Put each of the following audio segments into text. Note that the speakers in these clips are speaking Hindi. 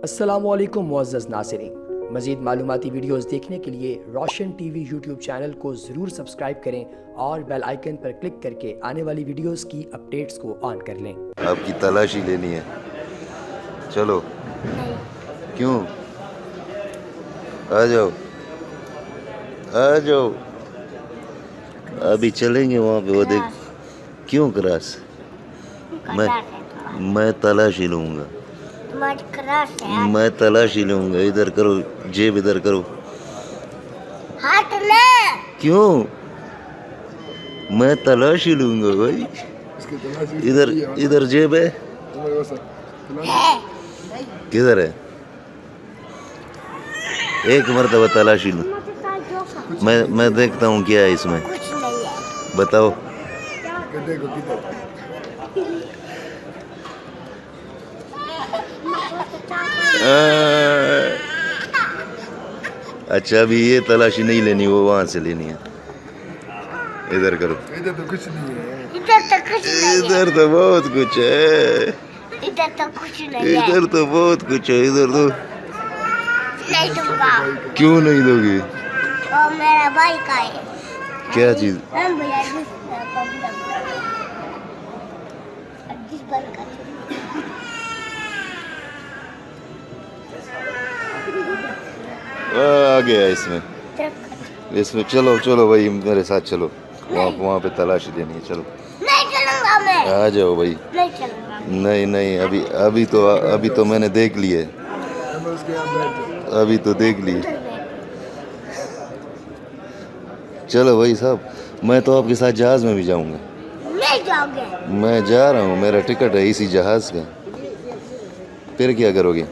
अस्सलामुअलैकुम मुअज़्ज़ज़ नाज़रीन, मज़ीद मालूमाती वीडियोस देखने के लिए रोशन टीवी यूट्यूब चैनल को ज़रूर सब्सक्राइब करें और बेल आइकन पर क्लिक करके आने वाली वीडियोस की अपडेट्स को ऑन कर लें। आपकी तलाशी लेनी है, चलो। क्यों? आ जाओ आ जाओ, अभी चलेंगे वहाँ पे, वो देख। क्यों क्रास? मैं तलाशी लूँगा, मैं तलाशी लूँगा। इधर करो, जेब इधर करो। हाथ ले। क्यों? मैं तलाशी लूँगा भाई। इधर इधर जेब है, किधर है? एक मरतबा तलाशी लूँ। मैं देखता हूँ क्या है इसमें, बताओ। अच्छा, अभी ये तलाशी नहीं लेनी, वो वहां से लेनी है। इधर करो। इधर तो कुछ नहीं है। इधर तो कुछ नहीं है। इधर तो बहुत कुछ है। इधर तो कुछ नहीं है। इधर तो बहुत कुछ है। इधर तो नहीं दूंगा। क्यों नहीं दोगी? वो मेरा भाई का है। क्या चीज? आ गया इसमें चलो चलो भाई, मेरे साथ चलो। वहाँ पे तलाशी लेनी है, चलो। नहीं चलूंगा मैं। आ जाओ भाई। नहीं चलूंगा। नहीं नहीं, अभी तो मैंने देख लिए, अभी तो देख लिए। चलो भाई साहब, मैं तो आपके साथ जहाज में भी जाऊंगा। नहीं जाओगे? मैं जा रहा हूँ, मेरा टिकट है इसी जहाज का। फिर क्या करोगे?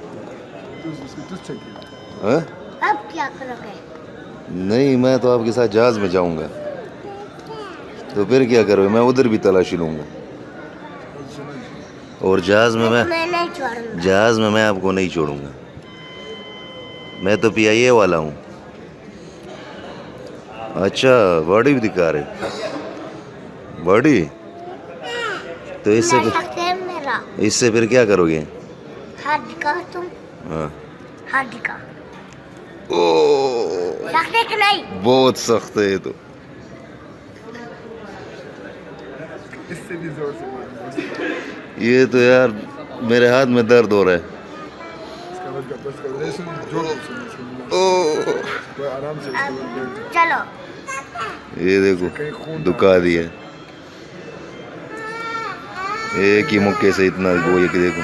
हाँ? अब क्या करोगे? नहीं, मैं तो आपके साथ जहाज में जाऊंगा। तो फिर क्या करोगे? मैं उधर भी तलाशी लूंगा। और जहाज में मैं नहीं छोड़ूंगा। जहाज में मैं आपको नहीं छोड़ूंगा। मैं तो PIA वाला हूँ। अच्छा, बॉडी भी दिखा रहे? बॉडी तो इससे फिर क्या करोगे? हाथ दिखाओ तुम। हाँ। हाथ दिखाओ। ओ, सख्त है कि नहीं? बहुत सख्त है ये तो। इससे भी जोर से मारो। ये तो यार मेरे हाथ में दर्द हो रहा है। ओ, आराम से चलो। ये देखो, दुखा दिया एक ही मुक्के से इतना। वो ये देखो,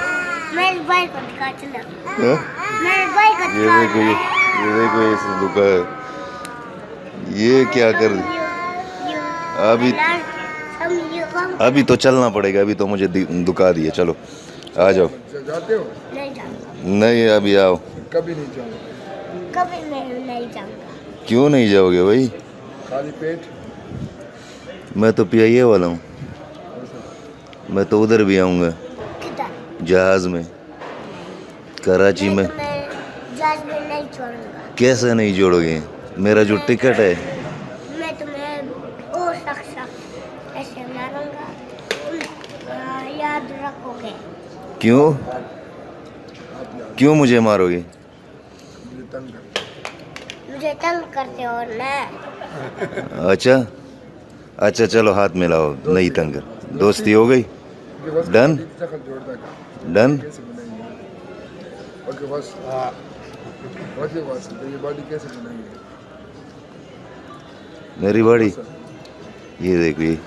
मेरे भाई को दिखा। चलो। हाँ? मेरे भाई को ये देखो, ये देखो, ये दुखा है। ये क्या कर अभी तो चलना पड़ेगा, अभी तो मुझे दुखा दिए। चलो आ जाओ। जाते हो? नहीं जाऊंगा। नहीं, अभी आओ। कभी नहीं जाऊंगा। कभी नहीं जाऊंगा। क्यों नहीं जाओगे भाई? खाली पेट। मैं तो PIA वाला हूँ। मैं तो उधर भी आऊँगा, जहाज में, कराची में। जहाज में नहीं छोड़ूंगा। कैसे नहीं जोड़ोगे? मेरा जो टिकट है। मैं तुम्हें और सख्त ऐसे मारूंगा, याद रखोगे? क्यों? क्यों मुझे मारोगे? मुझे तंग करते हो ना। अच्छा अच्छा, चलो हाथ मिलाओ, नहीं तंग कर। दोस्ती हो गई? Done done. मेरी बॉडी ये देखिए।